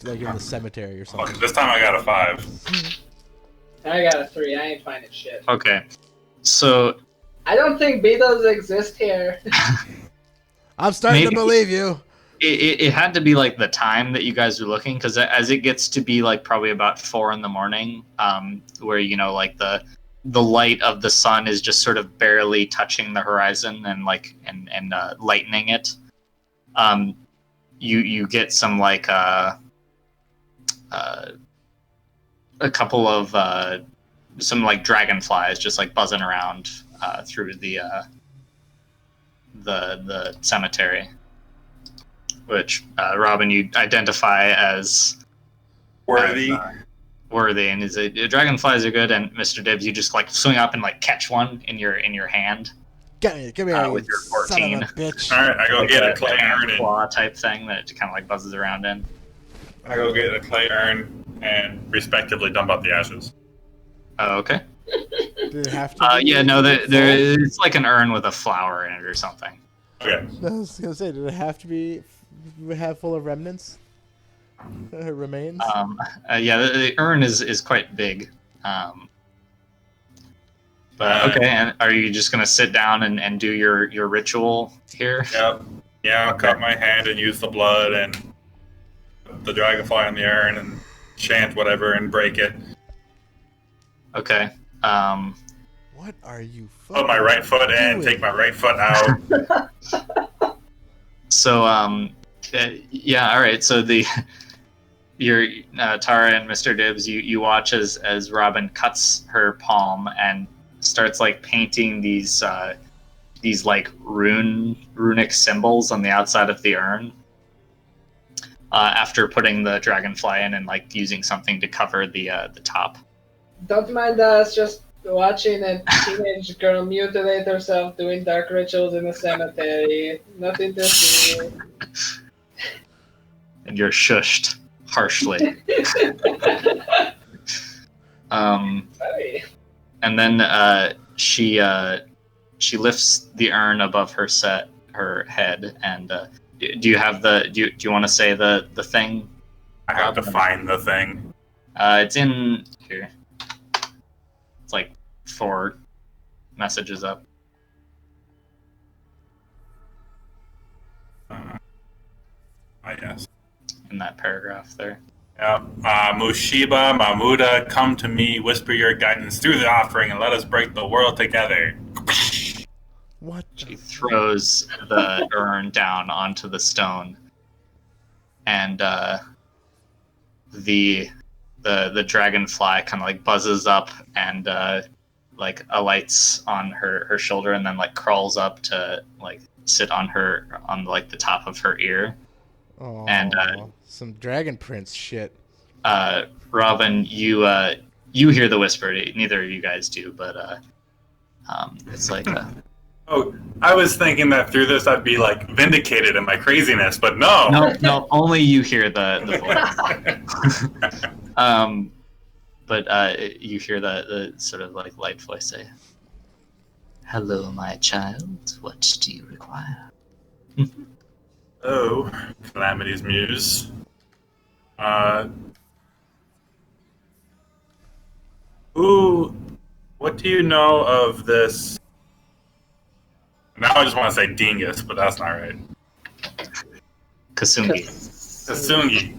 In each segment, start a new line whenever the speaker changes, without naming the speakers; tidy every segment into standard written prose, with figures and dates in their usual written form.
like in the cemetery or
Oh,
something.
this time I got a 5.
I got a 3. I ain't finding shit.
Okay, so
I don't think beetles exist here.
I'm starting to
Maybe-
believe you.
it had to be like the time that you guys were looking, because as it gets to be like probably about 4 in the morning, where like the light of the sun is just sort of barely touching the horizon and lightening it. You get some like a couple of some like dragonflies just like buzzing around through the cemetery, which Robin, you identify as
Worthy.
worthy, and is dragonflies are good. And Mr. Dibbs, you just like swing up and like catch one in your hand.
Come here, you
with your
son of a
14.
bitch.
All right, I go
Like
get a clay urn and
claw type thing that it kind of like buzzes around in.
I go get a clay urn and respectively dump out the ashes.
Oh, okay.
Did it have to?
Yeah, no,
full?
it's like an urn with a flower in it or something.
Okay.
I was gonna say, did it have to be full of remnants? Remains?
Yeah, the urn is quite big. But okay, and are you just gonna sit down and do your ritual here?
Yep. Yeah, I'll cut my hand and use the blood and put the dragonfly on the urn and chant whatever and break it.
Okay.
What are you?
Put my right foot in,
doing?
take my right foot out.
So yeah, all right. So your Tara and Mr. Dibbs, you watch as Robin cuts her palm and starts like painting these like runic symbols on the outside of the urn. After putting the dragonfly in and like using something to cover the top.
Don't mind us just watching a teenage girl mutilate herself doing dark rituals in a cemetery. Nothing to see.
And you're shushed harshly.
Sorry.
And then she lifts the urn above her head, and do you have do you want to say the thing?
I have to find the thing.
It's in here. It's like 4 messages up.
Yes.
In that paragraph there.
Yeah. Mushiba, Mahmuda, come to me, whisper your guidance through the offering, and let us break the world together.
What?
She throws the urn down onto the stone, and the dragonfly kind of like buzzes up and like alights on her shoulder, and then like crawls up to like sit on like the top of her ear.
Oh,
And
some Dragon Prince shit.
Robin, you hear the whisper. Neither of you guys do, but it's like
Oh, I was thinking that through this I'd be like vindicated in my craziness, but no.
no, only you hear the voice. But you hear the sort of like light voice say, "Hello, my child. What do you require?"
Oh, Calamity's muse. Ooh, what do you know of this? Now I just want to say dingus, but that's not right.
Kasungi.
Kasungi.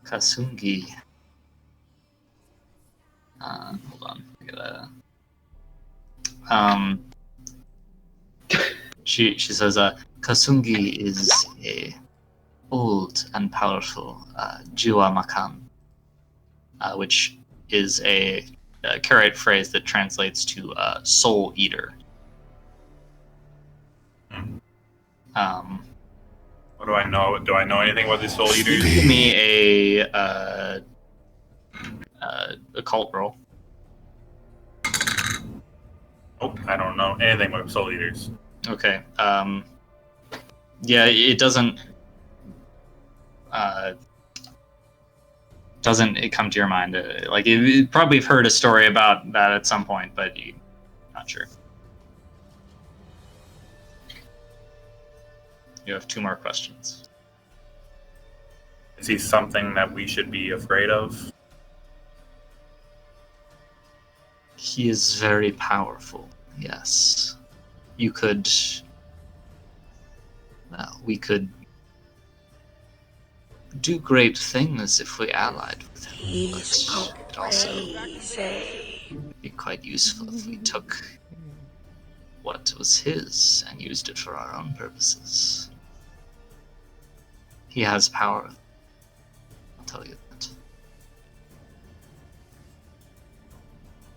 Kasungi. Hold on. I gotta. She says, Kasungi is a old and powerful Jiwa Makan, which is a Karaite phrase that translates to soul eater.
What do I know? Do I know anything about these soul eaters?
Give me a occult roll.
Nope, I don't know anything about soul eaters.
Okay. Yeah, it doesn't it come to your mind? Like you probably have heard a story about that at some point, but you're not sure. You have 2 more questions.
Is he something that we should be afraid of?
He is very powerful, yes. You could... Well, we could do great things if we allied with him, but it also would be quite useful if we took what was his and used it for our own purposes. He has power. I'll tell you that.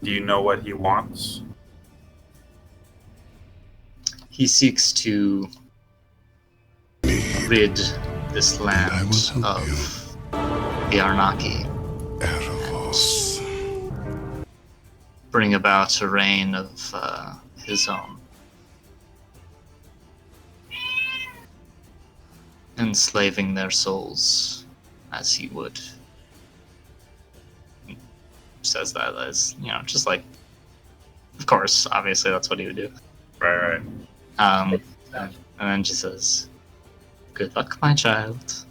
Do you know what he wants?
He seeks to rid this land of the Arnaki and bring about a reign of his own. Enslaving their souls as he would. He says that as, just like, of course, obviously that's what he would do.
Right.
And then she says, "Good luck, my child."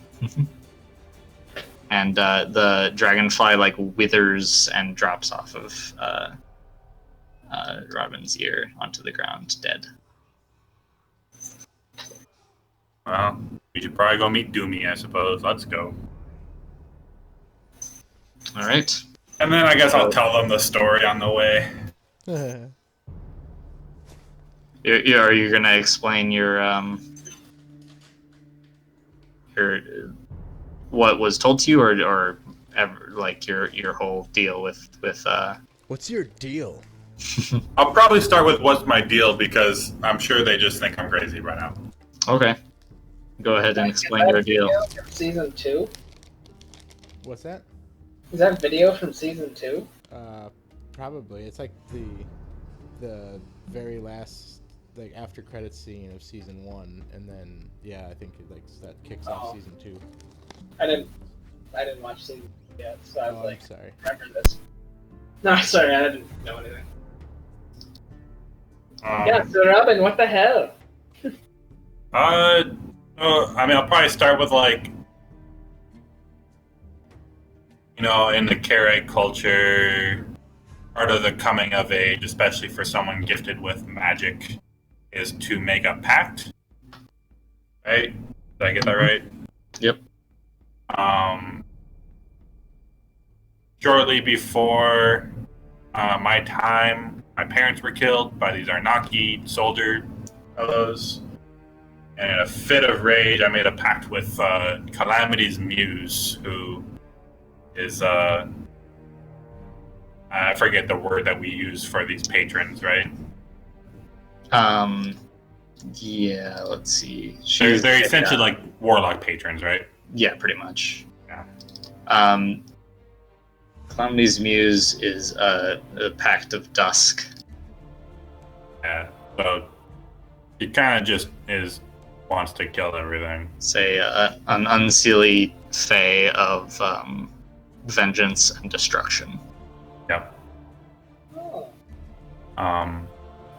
And the dragonfly withers and drops off of Robin's ear onto the ground, dead.
Well, we should probably go meet Doomy, I suppose. Let's go.
All right.
And then I guess I'll tell them the story on the way.
Are you gonna explain your what was told to you, or ever, your whole deal with
What's your deal?
I'll probably start with what's my deal, because I'm sure they just think I'm crazy right now.
Okay. Go ahead and explain your deal.
From season 2?
What's that?
Is that video from season 2?
Probably. It's like the very last after credits scene of season 1, and then I think that kicks off season 2.
I didn't watch season 2 yet, so I was
I'm sorry.
remember this. No, sorry, I didn't know anything. Yeah, so Robin, what the hell?
I'll probably start with in the Kare culture, part of the coming of age, especially for someone gifted with magic, is to make a pact. Right? Did I get that right?
Yep.
Shortly before my time, my parents were killed by these Arnaki soldier fellows. And in a fit of rage, I made a pact with Calamity's muse, who is, I forget the word that we use for these patrons, right?
Yeah, let's see.
They're essentially warlock patrons, right?
Yeah, pretty much.
Yeah.
Calamity's muse is a pact of dusk.
Yeah, so he kind of just wants to kill everything.
Say an unseelie fae of vengeance and destruction.
Yep.
Oh,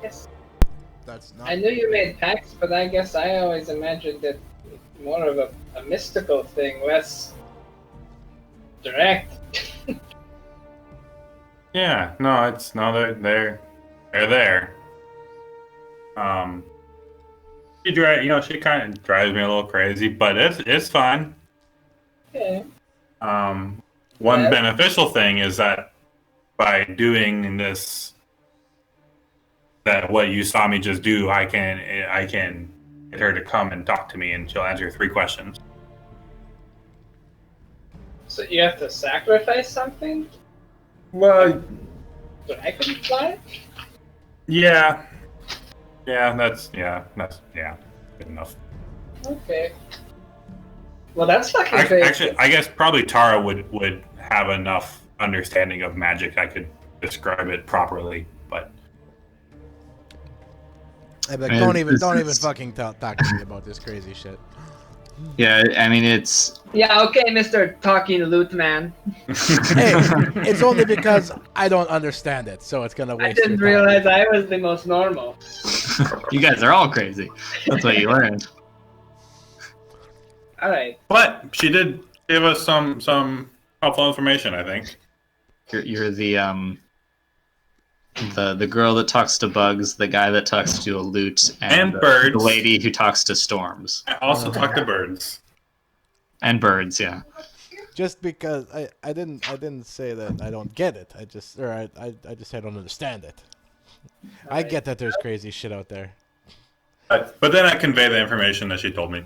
yes.
That's not.
I knew you made pacts, but I guess I always imagined it more of a mystical thing, less direct.
Yeah, no, they're there. She kind of drives me a little crazy, but it's fine.
Okay.
One beneficial thing is that by doing this, that what you saw me just do, I can get her to come and talk to me, and she'll answer 3 questions.
So you have to sacrifice something?
Well,
So I can fly?
yeah, that's good enough.
Okay. Well, that's fucking crazy.
Actually, I guess probably Tara would have enough understanding of magic I could describe it properly, but
I'd be like, don't even fucking talk to me about this crazy shit.
Yeah, I mean it's.
Yeah, okay, Mr. Talking Loot Man.
Hey, it's only because I don't understand it, so it's gonna
I
waste
didn't
your time.
realize I was the most normal.
You guys are all crazy. That's what you learned.
All right.
But she did give us some helpful information, I think.
You're the girl that talks to bugs, the guy that talks to a lute,
And
the
birds.
lady who talks to storms.
I also talk to birds.
And birds, yeah.
Just because I didn't say that I don't get it. I just said I don't understand it. I get that there's crazy shit out there.
But then I convey the information that she told me.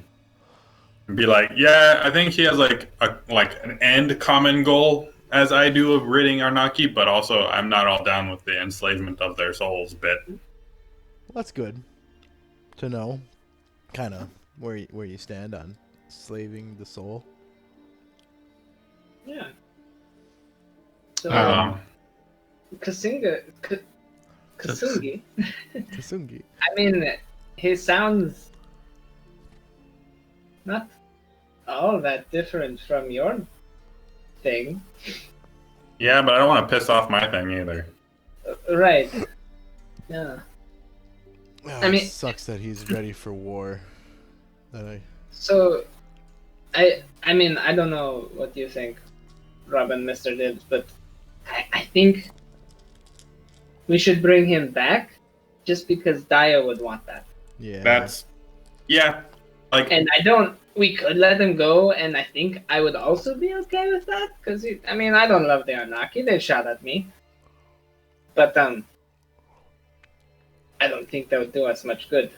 And be like, yeah, I think she has like an end common goal as I do of ridding Arnaki, but also I'm not all down with the enslavement of their souls bit.
Well, that's good to know, kind of where you stand on slaving the soul.
Yeah. So, Kasungi.
Kasungi.
I mean, he sounds not all that different from your thing.
Yeah, but I don't want to piss off my thing either.
Right. Yeah.
Oh,
I mean-
it sucks that he's ready for war.
So, I mean, I don't know what you think, Robin, Mr. Dibs, but I think we should bring him back just because Dio would want that.
Yeah.
Like,
And we could let him go, and I think I would also be okay with that, because, I mean, I don't love the Arnaki, they shot at me. But, I don't think that would do us much good.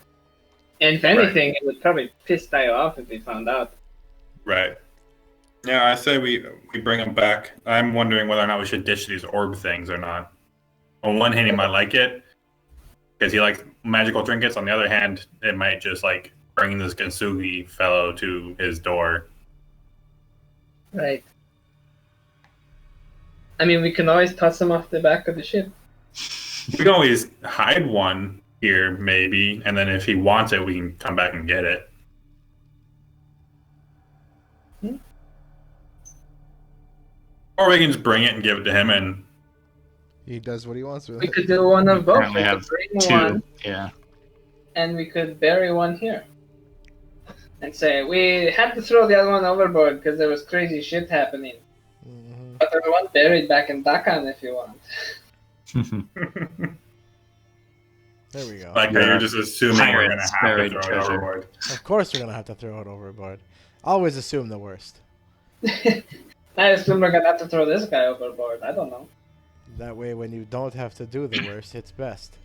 And if anything, it would probably piss Dio off if he found out.
right. Yeah, I say we bring him back. I'm wondering whether or not we should ditch these orb things or not. On one hand, he might like it, because he likes magical trinkets. On the other hand, it might just, like, bring this Gensugi fellow to his door.
Right. I mean, we can always toss him off the back of the ship.
We can always hide one here, maybe, and then if he wants it, we can come back and get it. Or we can just bring it and give it to him, and
He does what he wants with
We
it.
could do one of both.
Currently
We could
have
bring
two.
one,
Yeah.
and we could bury one here. And say, we had to throw the other one overboard because there was crazy shit happening.
Mhm.
But there's one buried back in Dakan if you want.
There we go.
like, you're just assuming we're going to
Pirates
have to
buried
throw it
treasure.
overboard.
Of course we're gonna have to throw it overboard. Always assume the worst.
I assume we're gonna have to throw this guy overboard. I don't know.
That way, when you don't have to do the worst, it's best.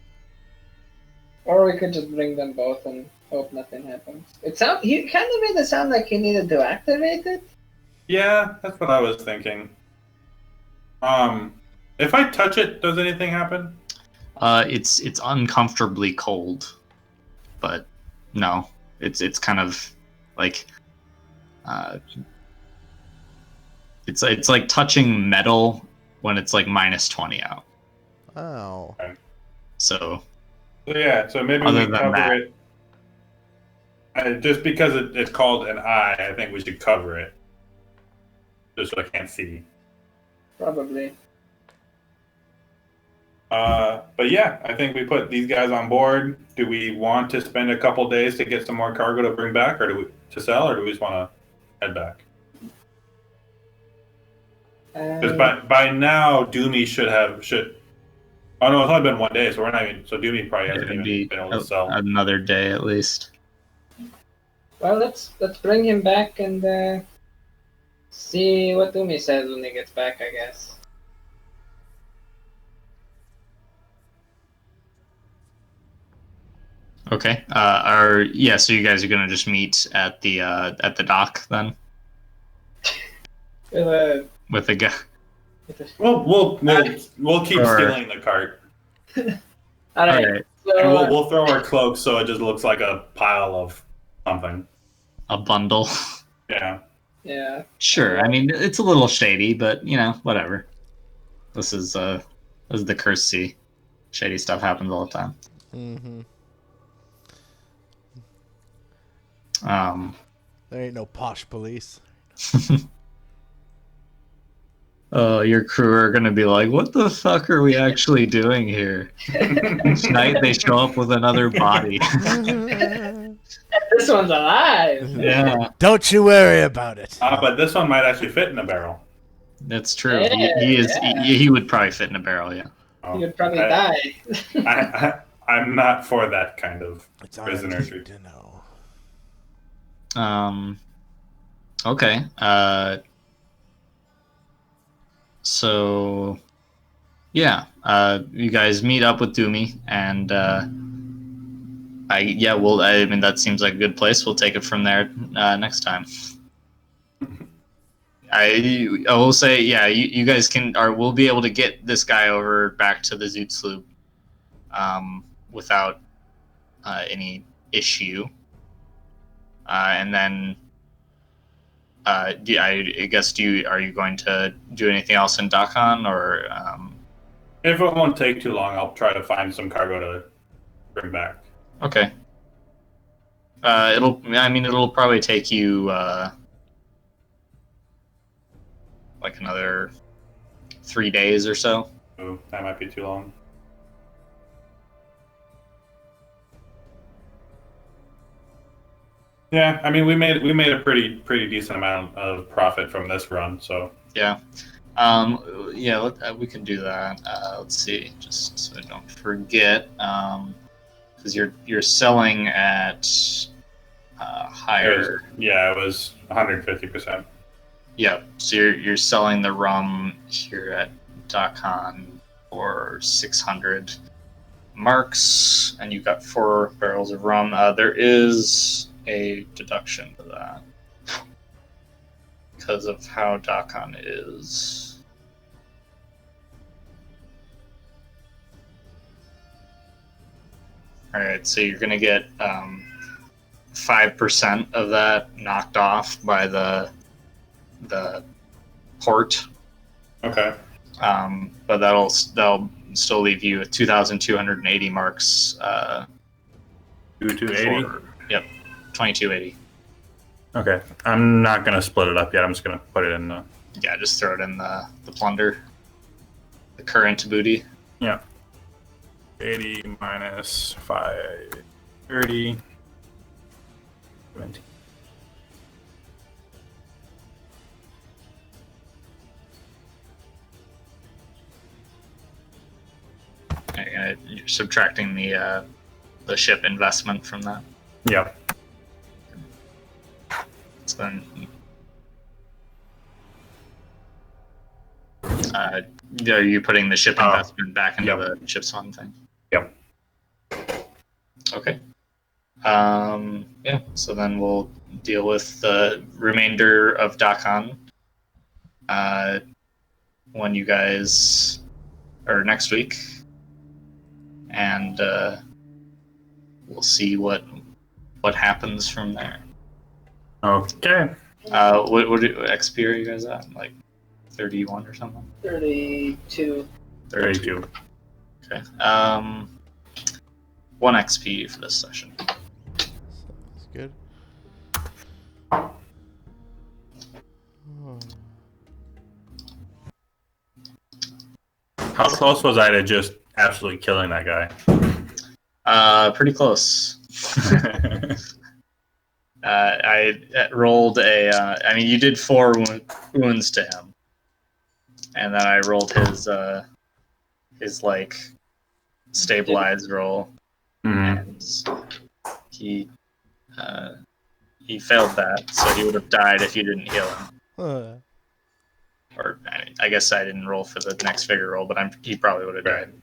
Or we could just bring them both and hope nothing happens. He kind of made it sound like he needed to activate it.
Yeah, that's what I was thinking. If I touch it, does anything happen?
It's uncomfortably cold, but no, it's kind of like it's like touching metal when it's like -20 out.
Oh.
So
So yeah, so maybe
Other
we
than
cover
that.
it. Just because it's called an eye, I think we should cover it. Just so I can't see.
Probably.
But yeah, I think we put these guys on board. Do we want to spend a couple days to get some more cargo to bring back, or to sell, or do we just want to head back? Because by now, Doomy should. Oh no, it's only been 1 day, so we're not even. So Doomy probably hasn't
it'd
even
be
been able to sell.
another day at least.
Well, let's bring him back and see what Umi says when he gets back, I guess.
Okay. So you guys are gonna just meet at the dock then
With
with the guy.
We'll keep
Or-
stealing the cart,
All right.
Alright,
So,
and we'll throw our cloaks so it just looks like a pile of something.
a bundle.
Yeah.
yeah.
Sure. I mean, it's a little shady, but whatever. This is the Cursed Sea. Shady stuff happens all the time.
Mm-hmm. There ain't no posh police.
Your crew are gonna be like, "What the fuck are we actually doing here?" Each night they show up with another body.
At This one's alive.
Yeah,
Don't you worry about it.
But this one might actually fit in a barrel.
that's true. He is. He would probably fit in a barrel. Yeah.
Oh,
You'd probably die.
I'm not for that kind of
It's all
prisoner
I need
treatment.
to know.
Okay. So, yeah. You guys meet up with Doomy, and I mean, that seems like a good place. We'll take it from there next time. I will say, yeah, you guys we'll be able to get this guy over back to the Zoot Sloop, without any issue. And then, I guess, are you going to do anything else in Dakan, or?
If it won't take too long, I'll try to find some cargo to bring back.
Okay. It'll probably take you like another 3 days or so.
Ooh, that might be too long. Yeah, I mean, we made a pretty decent amount of profit from this run, so
Yeah. We can do that. Let's see, just so I don't forget, because you're selling at higher.
it was 150%.
Yeah, so you're selling the rum here at Dakan for 600 marks, and you've got 4 barrels of rum. There is a deduction for that because of how Dakan is. All right, so you're gonna get 5% of that knocked off by the port.
Okay.
But that'll still leave you with 2,280 marks.
280.
Yep, 2280.
Okay, I'm not gonna split it up yet. I'm just gonna put it in the.
Yeah, just throw it in the plunder, the current booty.
Yeah. 80 minus 530. 20.
You're subtracting the ship investment from that.
Yep.
So then, are you putting the ship investment back into the ship's fund thing?
Yep.
Okay. Yeah. So then we'll deal with the remainder of Dakan when you guys are next week, and we'll see what happens from there.
Okay.
What XP are you guys at? Like 31 or something?
32.
32.
Okay. 1 XP for this session.
Sounds good.
How close was I to just absolutely killing that guy?
Pretty close. I rolled I mean, you did 4 wounds to him, and then I rolled his like stabilized roll, and he failed that, so he would have died if you didn't heal him. Or I guess I didn't roll for the next figure roll, but he probably would have died.